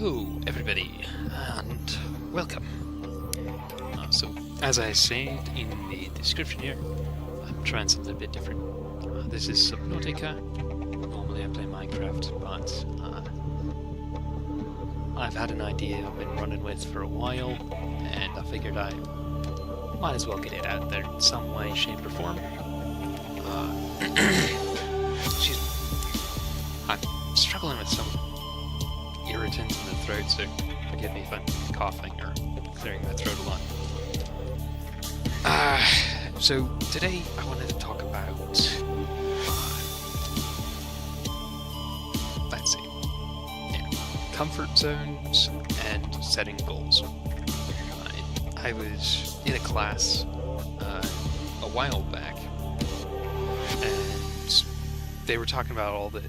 Hello, everybody, and welcome. So, as I said in the description here, I'm trying something a bit different. This is Subnautica. Normally I play Minecraft, but I've had an idea I've been running with for a while, and I figured I might as well get it out there in some way, shape, or form. Excuse me. I'm struggling with some irritant in the throat, so forgive me if I'm coughing or clearing my throat a lot. So today I wanted to talk about, let's see, comfort zones and setting goals. I was in a class a while back, and they were talking about all the,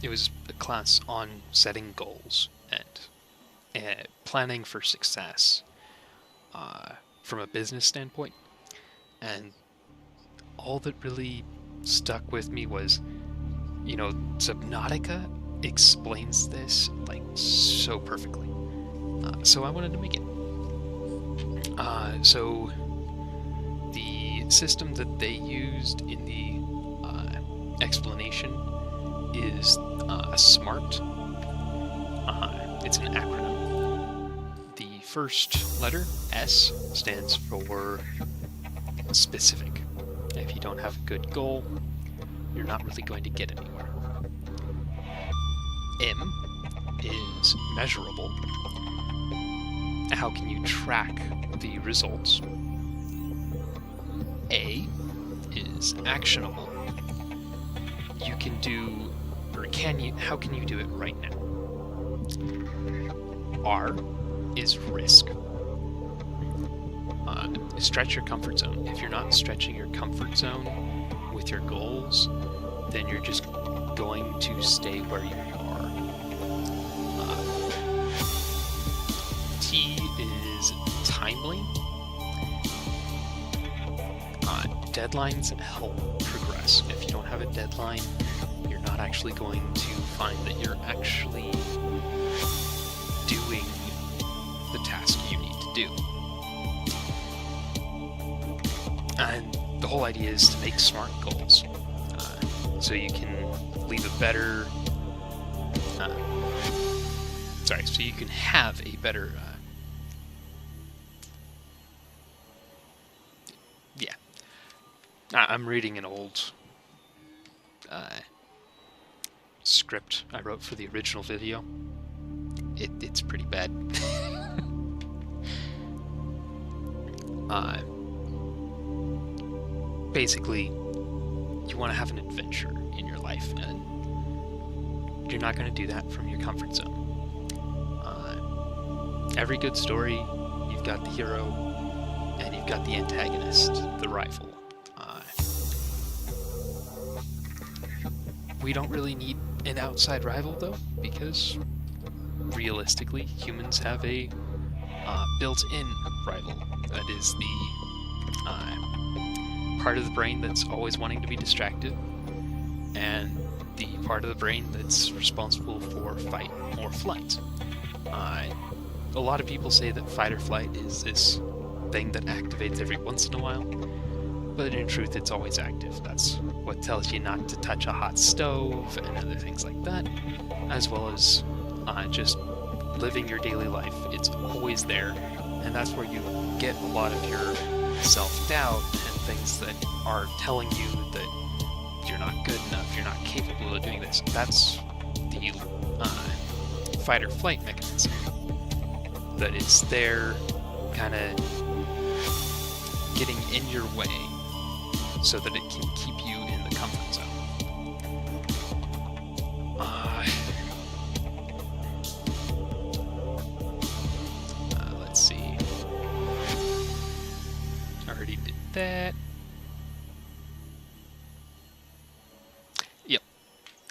it was a class on setting goals and planning for success from a business standpoint. And all that really stuck with me was, Subnautica explains this like so perfectly. So I wanted to make it. So the system that they used in the explanation is SMART. It's an acronym. The first letter, S, stands for specific. If you don't have a good goal, you're not really going to get anywhere. M is measurable. How can you track the results? A is actionable. You can do, or how can you do it right now? R is risk. Stretch your comfort zone. If you're not stretching your comfort zone with your goals, then you're just going to stay where you are. T is timely. Deadlines help progress. If you don't have a deadline, you're not actually going to find that you're actually doing the task you need to do. And the whole idea is to make smart goals, so you can leave a better, so you can have a better, I'm reading an old script I wrote for the original video. It's pretty bad. Basically, you want to have an adventure in your life, and you're not going to do that from your comfort zone. Every good story, you've got the hero, and you've got the antagonist, the rival. We don't really need an outside rival, though, because realistically, humans have a built-in rival. That is the part of the brain that's always wanting to be distracted, and the part of the brain that's responsible for fight or flight. A lot of people say that fight or flight is this thing that activates every once in a while, but in truth it's always active. That's what tells you not to touch a hot stove and other things like that, as well as just living your daily life. It's always there, and that's where you get a lot of your self-doubt and things that are telling you that you're not good enough, you're not capable of doing this. That's the fight or flight mechanism that is there, kind of getting in your way so that it can keep you in the comfort zone. Let's see. Already did that. Yep.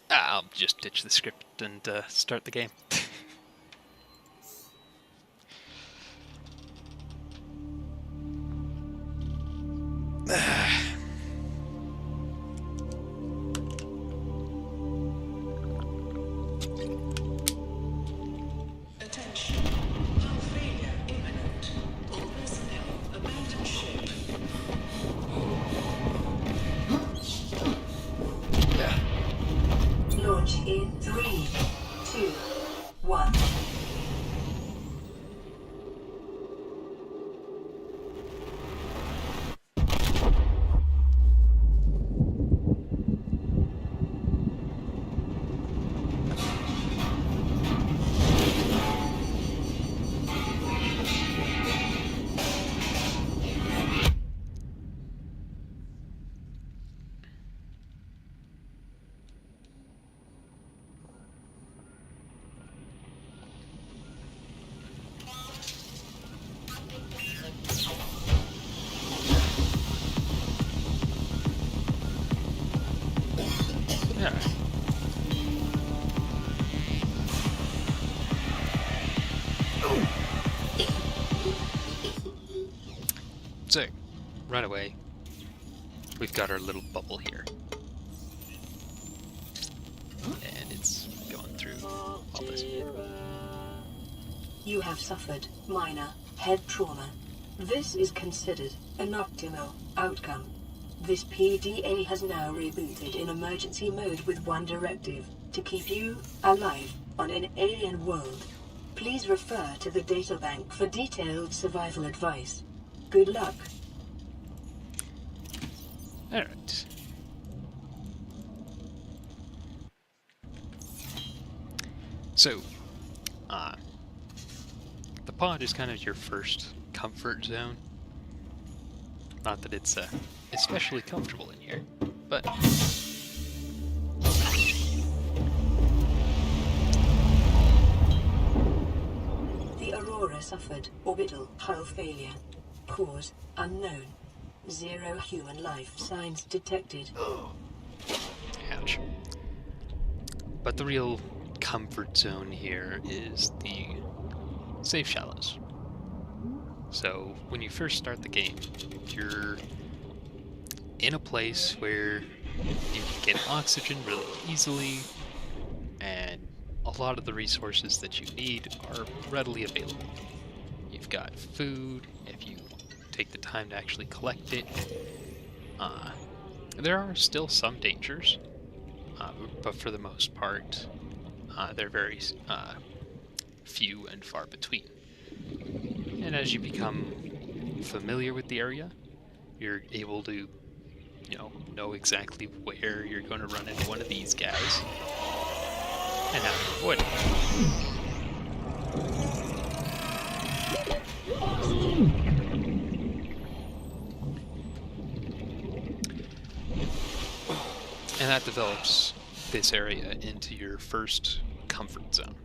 I'll just ditch the script and start the game. Alright. So, right away, we've got our little bubble here. And it's going through all this. You have suffered minor head trauma. This is considered an optimal outcome. This PDA has now rebooted in emergency mode with one directive: to keep you alive on an alien world. Please refer to the databank for detailed survival advice. Good luck. Alright. So, the pod is kind of your first comfort zone. Not that it's especially comfortable in here, but The Aurora suffered orbital hull failure. Cause unknown. 0 human life signs detected. ouch. But the real comfort zone here is the safe shallows. So when you first start the game, you're in a place where you can get oxygen really easily, and a lot of the resources that you need are readily available. You've got food, if you take the time to actually collect it. There are still some dangers, but for the most part, they're very few and far between. And as you become familiar with the area, you're able to, know exactly where you're going to run into one of these guys and how to avoid it. And that develops this area into your first comfort zone.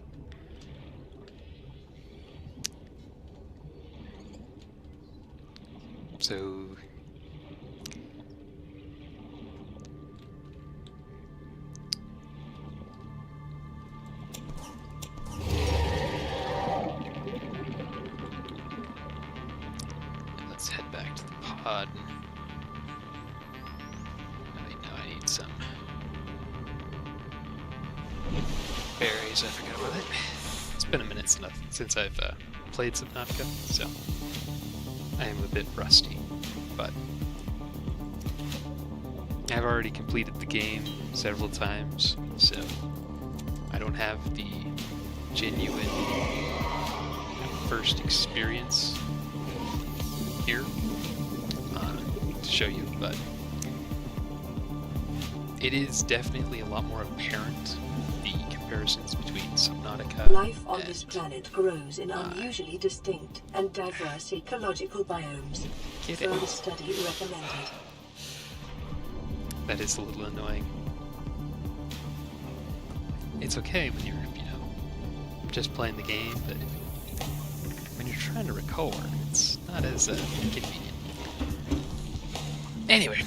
So let's head back to the pod. I need some berries. I forgot about it. It's been a minute since I've played Subnautica, so I am a bit rusty, but I've already completed the game several times, so I don't have the genuine first experience here to show you, but it is definitely a lot more apparent, the comparisons between Subnautica Life on this planet grows in unusually distinct and diverse ecological biomes. Further study recommended. That is a little annoying. It's okay when you're, just playing the game, but when you're trying to record, it's not as convenient. Anyway,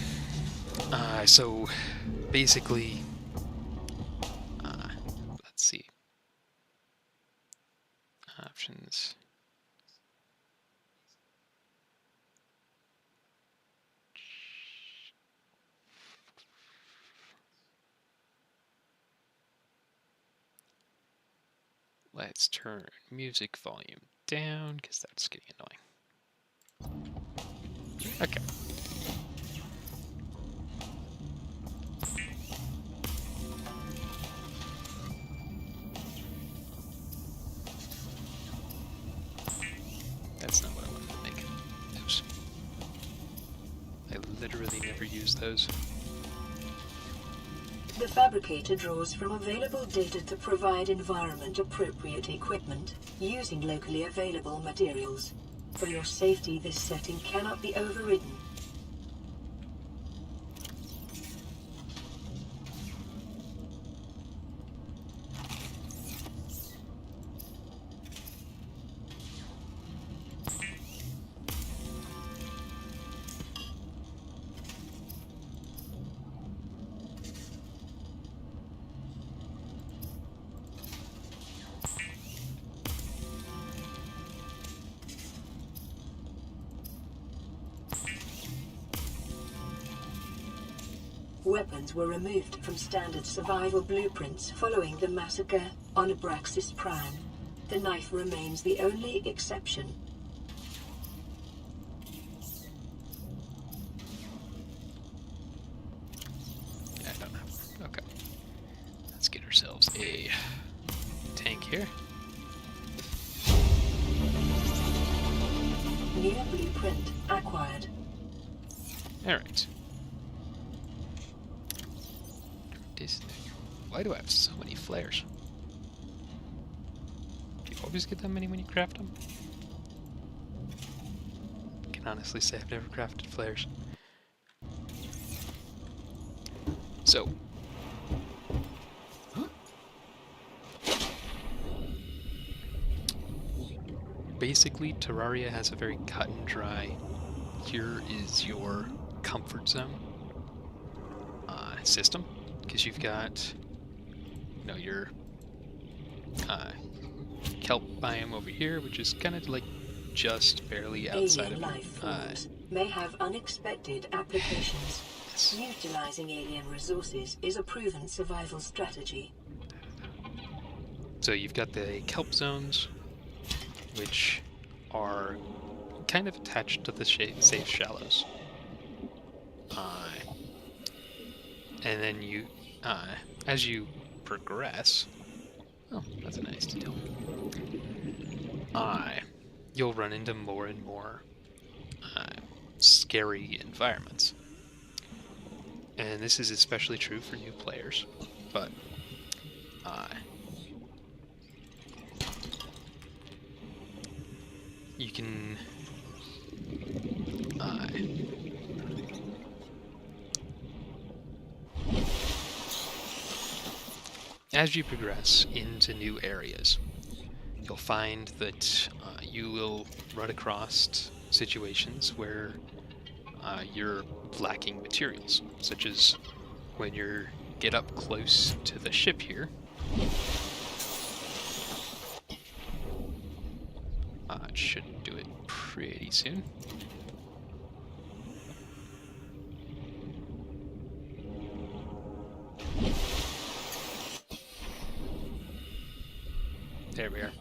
so basically, let's see. Options. Let's turn music volume down, because that's getting annoying. Okay. That's not what I wanted to make. Oops. I literally never use those. The fabricator draws from available data to provide environment-appropriate equipment, using locally available materials. For your safety, this setting cannot be overridden. Weapons were removed from standard survival blueprints following the massacre on Abraxas Prime. The knife remains the only exception. I don't have. Okay. Let's get ourselves a tank here. New blueprint acquired. Alright. Why do I have so many flares? Do you always get that many when you craft them? I can honestly say I've never crafted flares. So. Basically, Terraria has a very cut and dry, here is your comfort zone system, because you've got, you know, your kelp biome over here, which is kind of like just barely outside Alien of life forms may have unexpected applications. Utilizing alien resources is a proven survival strategy. So you've got the kelp zones, which are kind of attached to the safe shallows. And then you, as you progress, oh, that's a nice detail. You'll run into more and more scary environments. And this is especially true for new players, but you can as you progress into new areas, you'll find that you will run across situations where you're lacking materials, such as when you get up close to the ship here. It should do it pretty soon. There we are.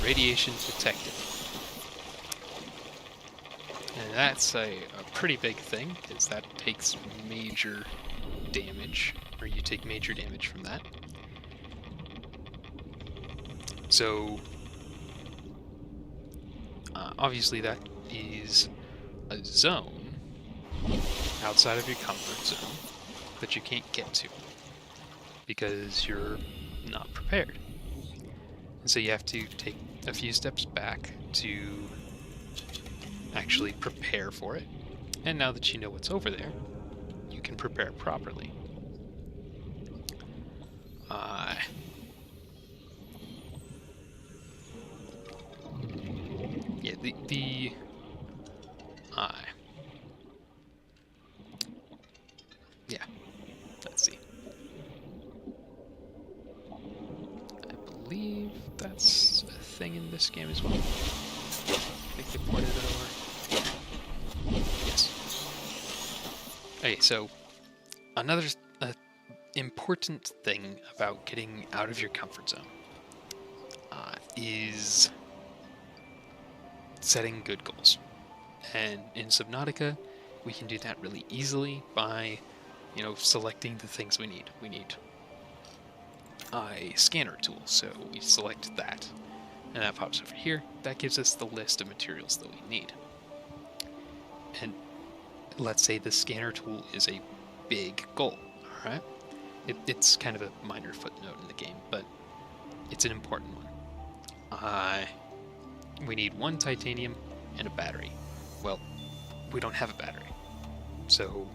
Radiation detected. And that's a pretty big thing, because that takes major damage, or you take major damage from that. So, obviously that is a zone outside of your comfort zone that you can't get to, because you're not prepared. And so you have to take a few steps back to actually prepare for it. And now that you know what's over there, you can prepare properly. Yeah, yeah, let's see. I believe that's a thing in this game as well. I think they ported it over. Yes. Okay, so another important thing about getting out of your comfort zone is setting good goals. And in Subnautica, we can do that really easily by, selecting the things we need. We need a scanner tool, so we select that. And that pops over here. That gives us the list of materials that we need. And let's say the scanner tool is a big goal, alright? It's kind of a minor footnote in the game, but it's an important one. We need 1 titanium and a battery. Well, we don't have a battery. So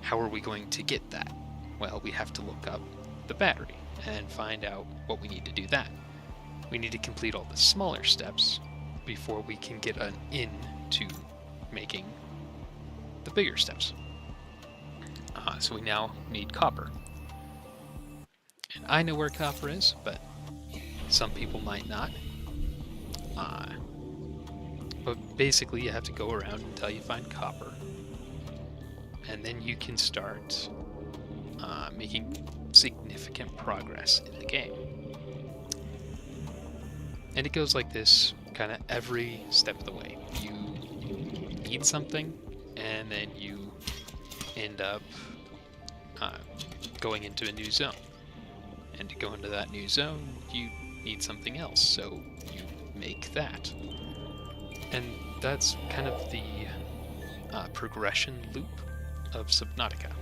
how are we going to get that? Well, we have to look up the battery and find out what we need to do that. We need to complete all the smaller steps before we can get an in to making the bigger steps. So we now need copper. And I know where copper is, but some people might not. But basically you have to go around until you find copper. And then you can start making significant progress in the game. And it goes like this kind of every step of the way. You need something, and then you end up going into a new zone. And to go into that new zone, you need something else, so you make that. And that's kind of the progression loop of Subnautica.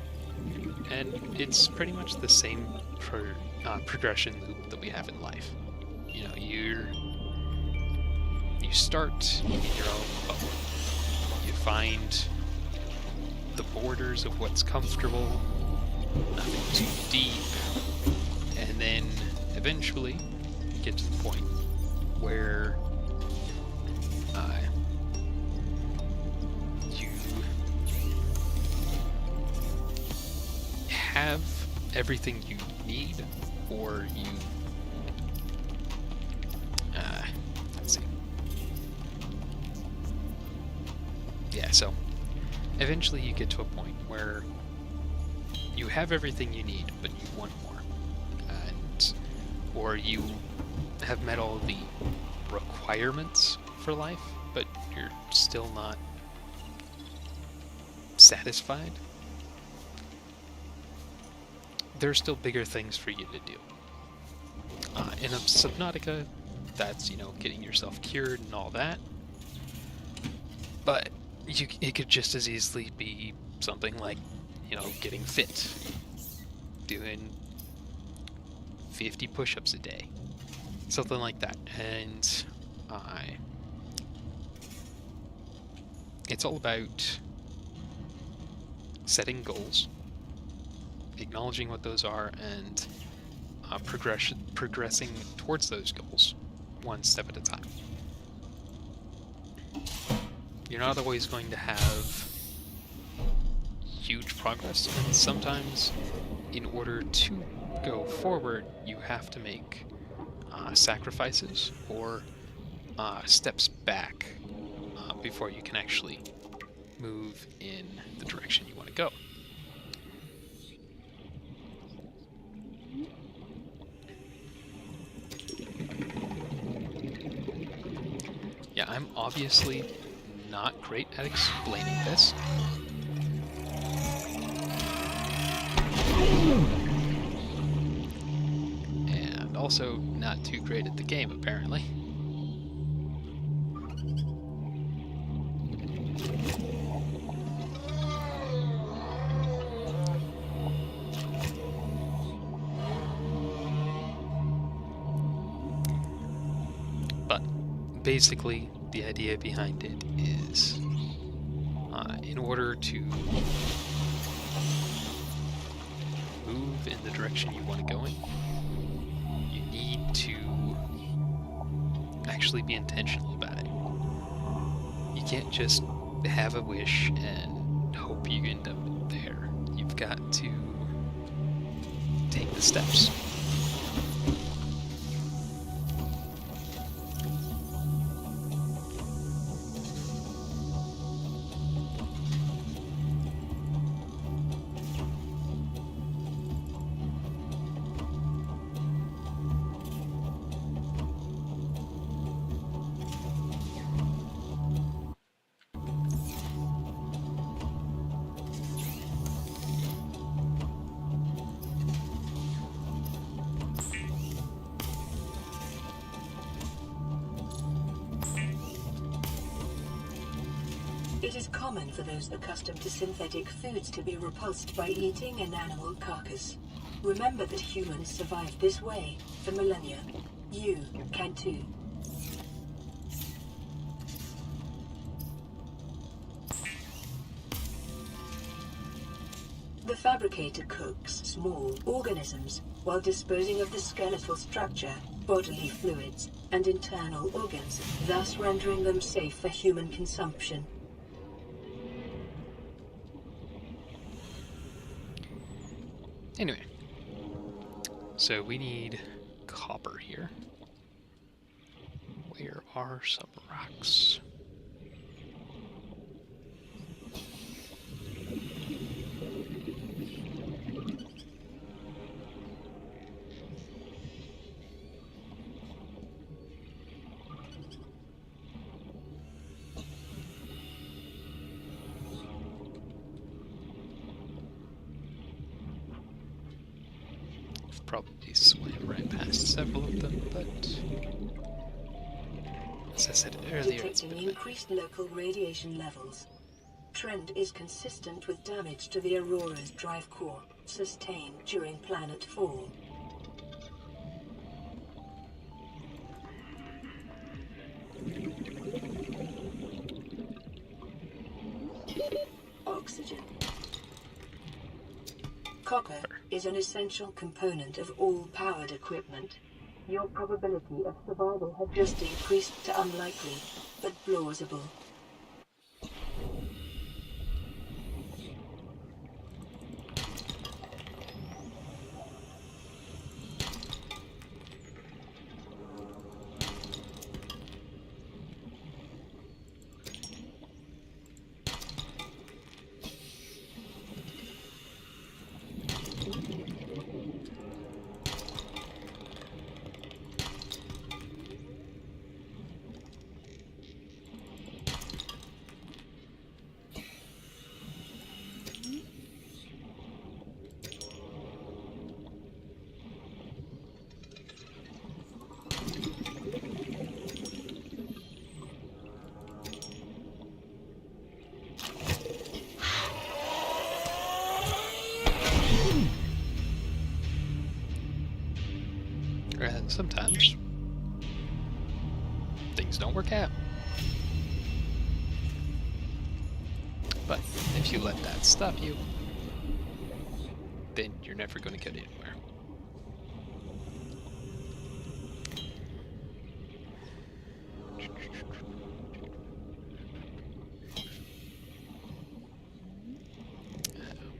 And it's pretty much the same progression loop that we have in life. You know, you start in your own bubble. You find the borders of what's comfortable, nothing too deep, and then eventually you get to the point where you have everything you need, or you let's see. Yeah, so eventually you get to a point where you have everything you need, but you want more, or you have met all the requirements for life, but you're still not satisfied. There are still bigger things for you to do. In a Subnautica, that's, you know, getting yourself cured and all that. But it could just as easily be something like, you know, getting fit, doing 50 push-ups a day, something like that. And it's all about setting goals, acknowledging what those are, and progressing towards those goals one step at a time. You're not always going to have huge progress, and sometimes in order to go forward you have to make sacrifices or steps back before you can actually move in the direction you want to go. Yeah, I'm obviously not great at explaining this. And also not too great at the game, apparently. But basically, the idea behind it is in order to move in the direction you want to go in, you need to actually be intentional about it. You can't just have a wish and hope you end up there. You've got to take the steps. It is common for those accustomed to synthetic foods to be repulsed by eating an animal carcass. Remember that humans survived this way for millennia. You can too. The fabricator cooks small organisms while disposing of the skeletal structure, bodily fluids, and internal organs, thus rendering them safe for human consumption. Anyway, so we need copper here. Where are some rocks? probably swam right past several of them, but as I said earlier, it's Detecting been increased local radiation levels. Trend is consistent with damage to the Aurora's drive core, sustained during planet fall. Oxygen. Copper is an essential component of all powered equipment. Your probability of survival has just increased to unlikely, but plausible. sometimes things don't work out. But if you let that stop you, then you're never going to get anywhere.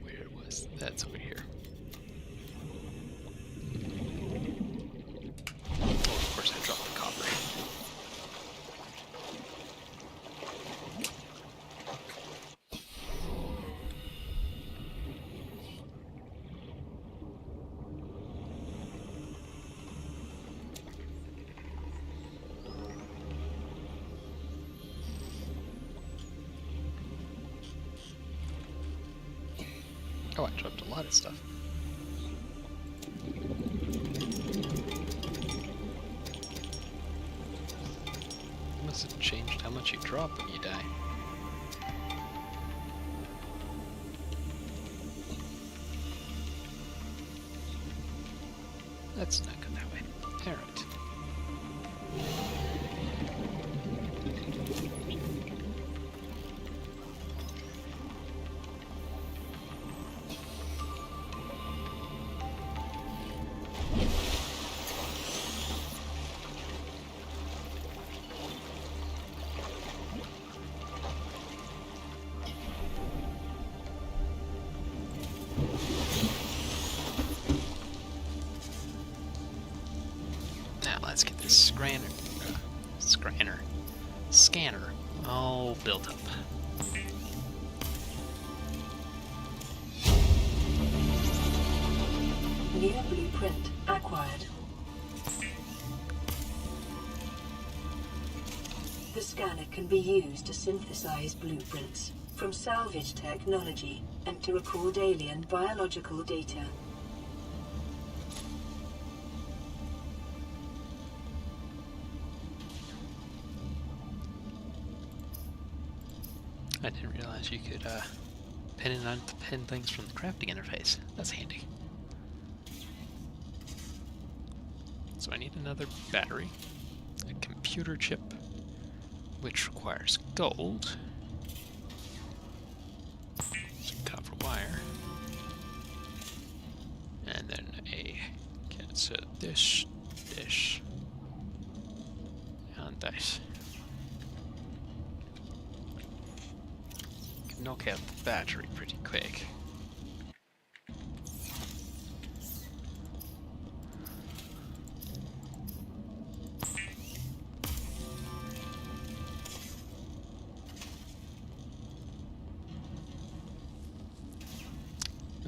Where was that's over here? Oh, of course I dropped the copper. Oh, I dropped a lot of stuff. It must have changed how much you drop when you die. Let's not go that way. Alright. Now let's get this scanner all built up. New blueprint acquired. The scanner can be used to synthesize blueprints from salvage technology and to record alien biological data. I didn't realize you could pin things from the crafting interface. That's handy. So I need another battery, a computer chip, which requires gold, some copper wire, and then so this, and this. Can knock out the battery pretty quick.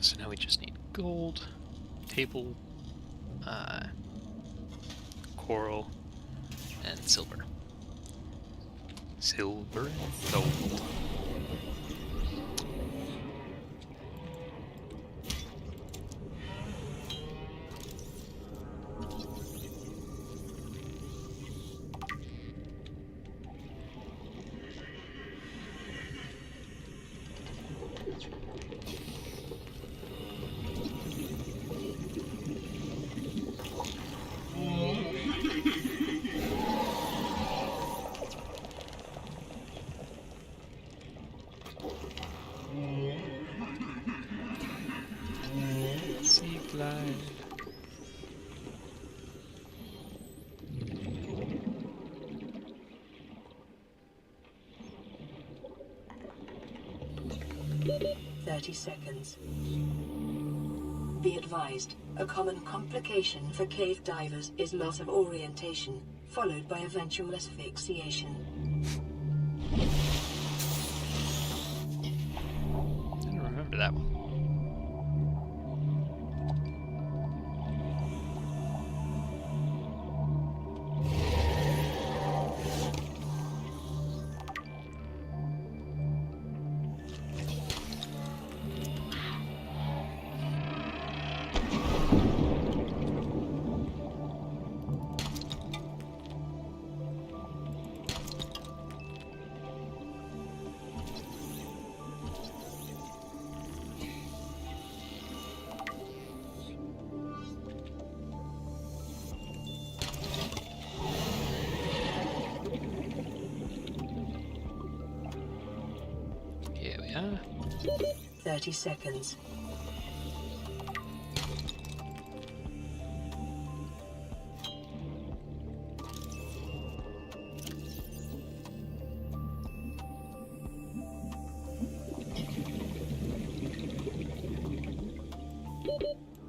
So now we just need gold, table, coral, and silver. Silver and gold. ride. Seconds. Be advised, a common complication for cave divers is loss of orientation, followed by eventual asphyxiation. I don't remember that one. Here we are. 30 seconds.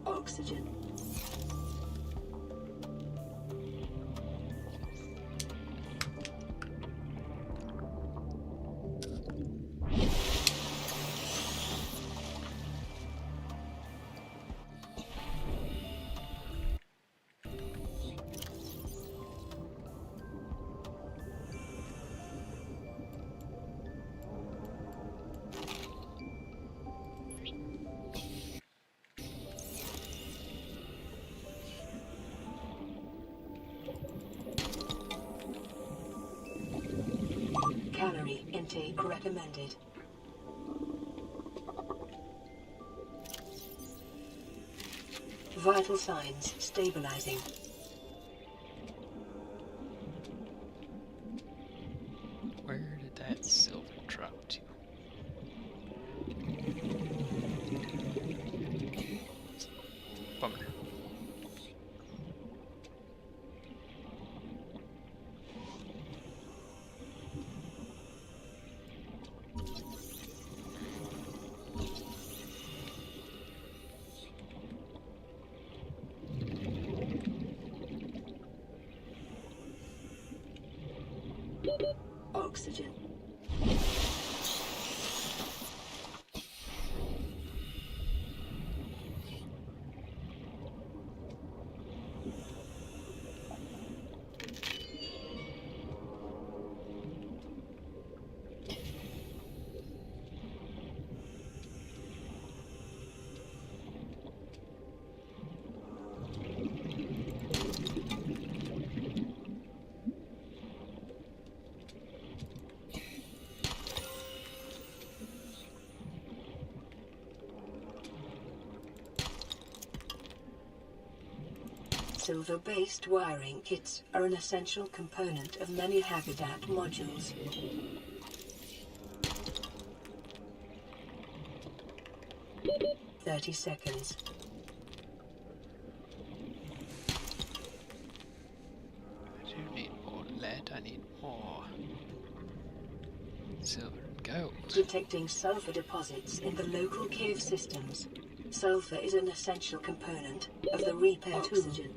Oxygen. Calorie intake recommended. Vital signs stabilizing. Where did that silver drop to? Bummer. Oxygen. Silver-based wiring kits are an essential component of many habitat modules. "30 seconds. I do need more lead, I need more silver and gold. Detecting sulfur deposits in the local cave systems. Sulfur is an essential component of the repair oxygen.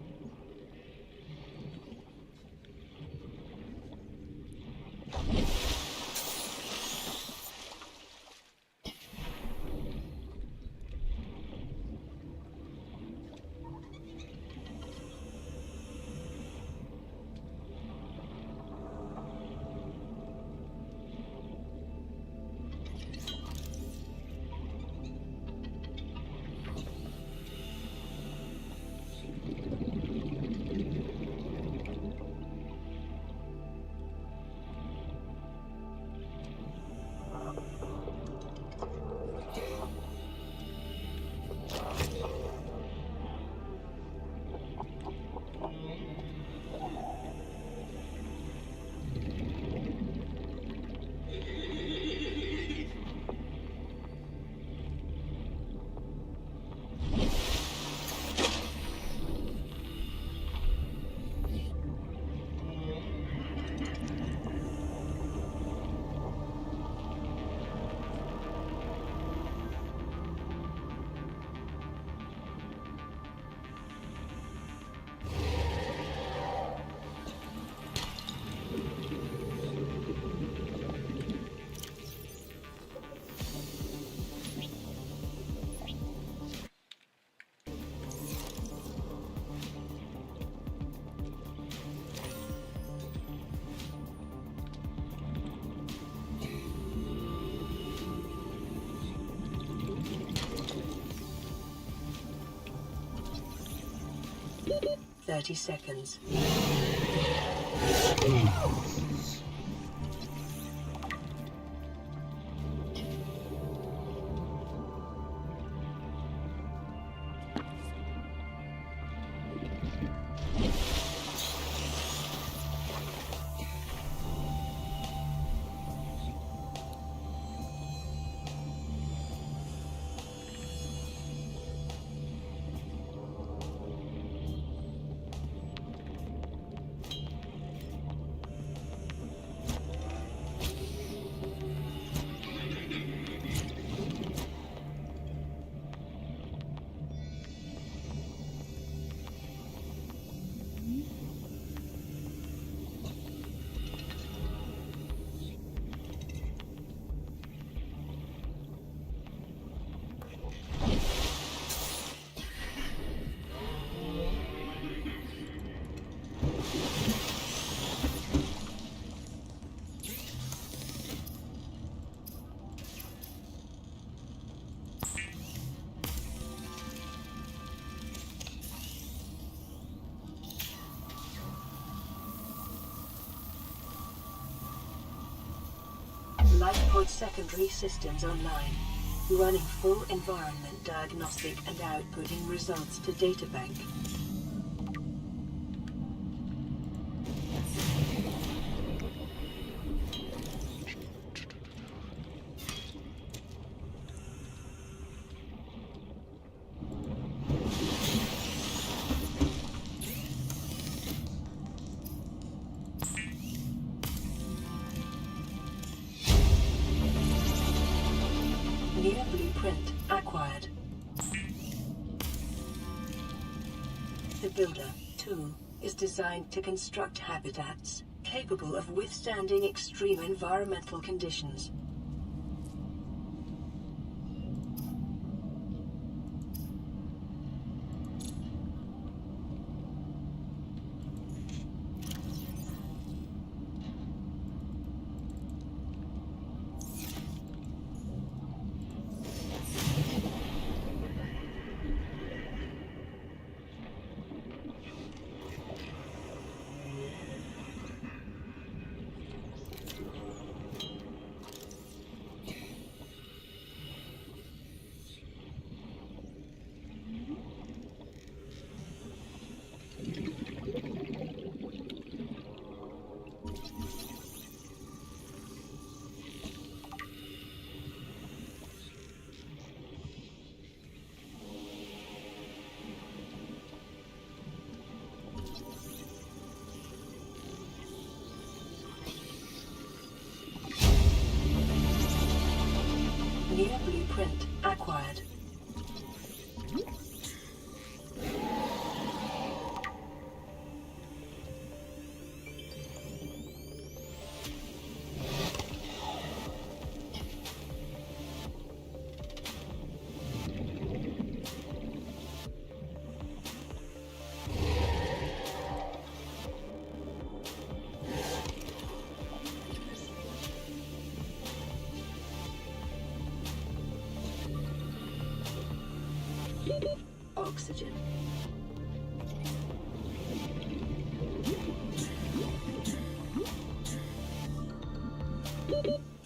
30 seconds. Lifepod secondary systems online. Running full environment diagnostic and outputting results to databank. New blueprint acquired. The Builder tool is designed to construct habitats capable of withstanding extreme environmental conditions. New blueprint acquired. Oxygen.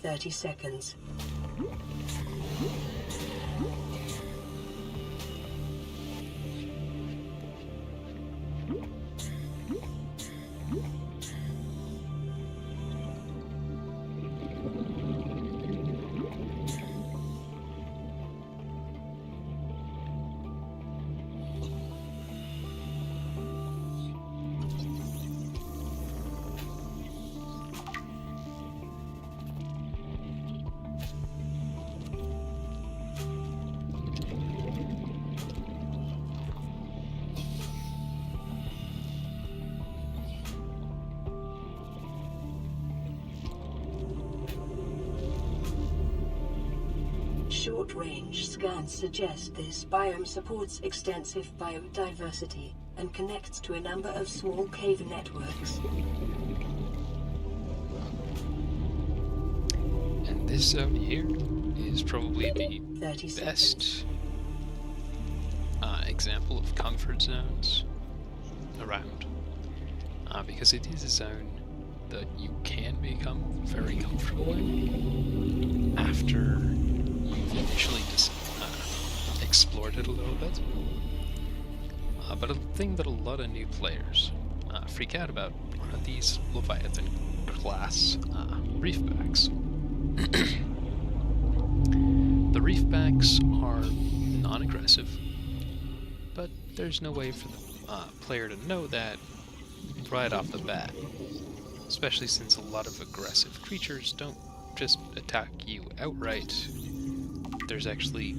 "30 seconds. Short-range scans suggest this biome supports extensive biodiversity and connects to a number of small cave networks. And this out here is probably the 30 seconds. best example of comfort zones around, because it is a zone that you can become very comfortable in after you've initially just explored it a little bit. But a thing that a lot of new players freak out about are these Leviathan class reefbacks. The reefbacks are non-aggressive, but there's no way for the player to know that right off the bat, especially since a lot of aggressive creatures don't just attack you outright. There's actually...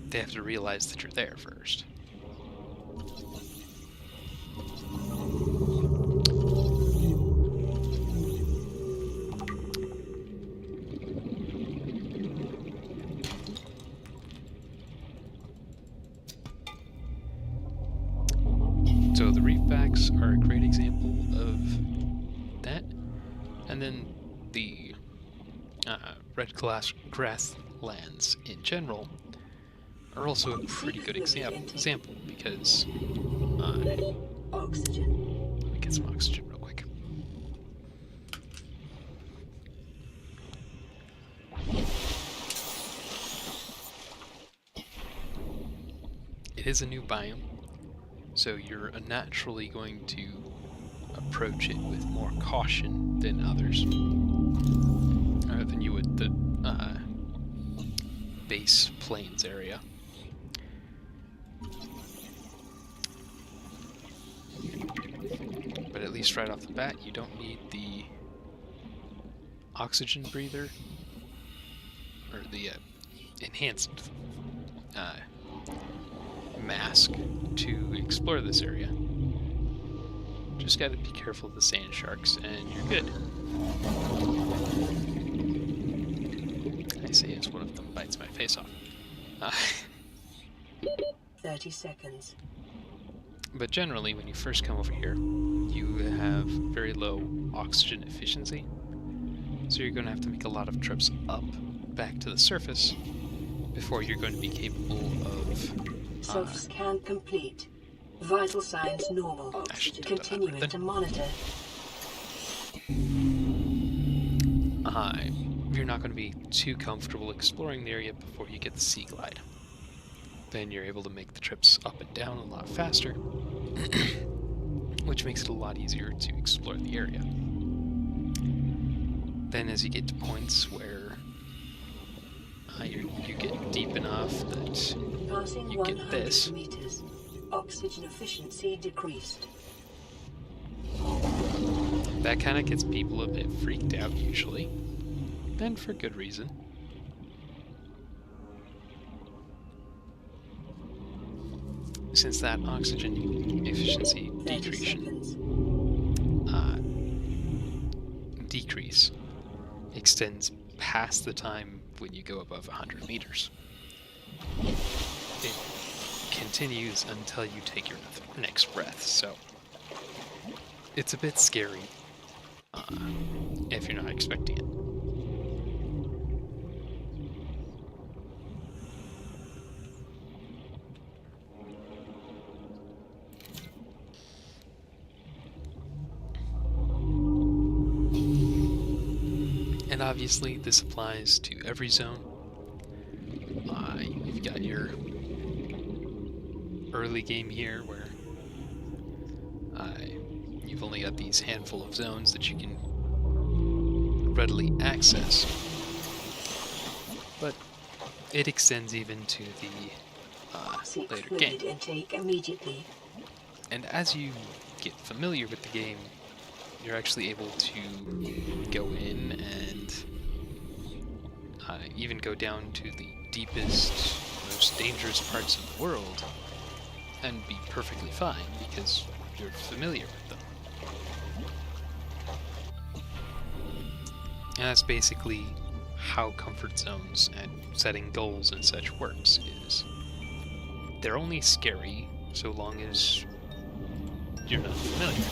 they have to realize that you're there first. So the reefbacks are a great example of that, and then the red grasslands in general are also a pretty good example because Oxygen. let me get some oxygen real quick. It is a new biome, so you're naturally going to approach it with more caution than others, or than you would the base plains area. But at least right off the bat, you don't need the oxygen breather, or the enhanced mask to explore this area. Just gotta be careful of the sand sharks and you're good. I say as one of them bites my face off. 30 seconds. But generally, when you first come over here, you have very low oxygen efficiency, so you're going to have to make a lot of trips up back to the surface before you're going to be capable of Self-scan complete. Vital signs normal. Oxygen continuing to monitor. You're not going to be too comfortable exploring the area before you get the sea glide. Then you're able to make the trips up and down a lot faster, which makes it a lot easier to explore the area. Then as you get to points where you get deep enough that Passing you 100 get this, meters. Oxygen efficiency decreased. that kind of gets people a bit freaked out usually, and for good reason. Since that oxygen efficiency decrease extends past the time when you go above 100 meters. It continues until you take your next breath, so it's a bit scary if you're not expecting it. And obviously this applies to every zone. You've got your early game here where you've only got these handful of zones that you can readily access, but it extends even to the later game. Intake immediately. And as you get familiar with the game, you're actually able to go in and even go down to the deepest, most dangerous parts of the world and be perfectly fine because you're familiar with them. And that's basically how comfort zones and setting goals and such works, is they're only scary so long as you're not familiar.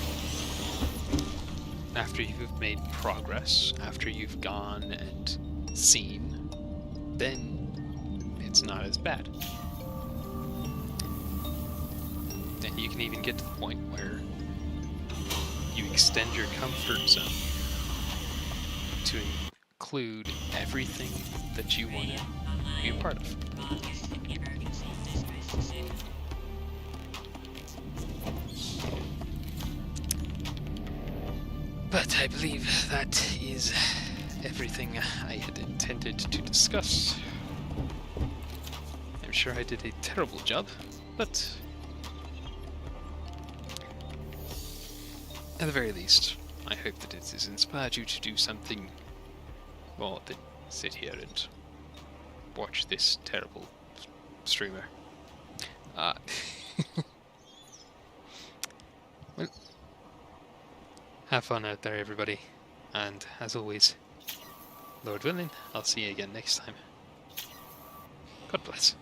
After you've made progress, after you've gone and seen, then it's not as bad. And you can even get to the point where you extend your comfort zone to include everything that you want to be a part of. But I believe that is everything I had intended to discuss. I'm sure I did a terrible job, but at the very least, I hope that it has inspired you to do something more than sit here and watch this terrible streamer. Well, have fun out there, everybody. And as always, Lord willing, I'll see you again next time. God bless.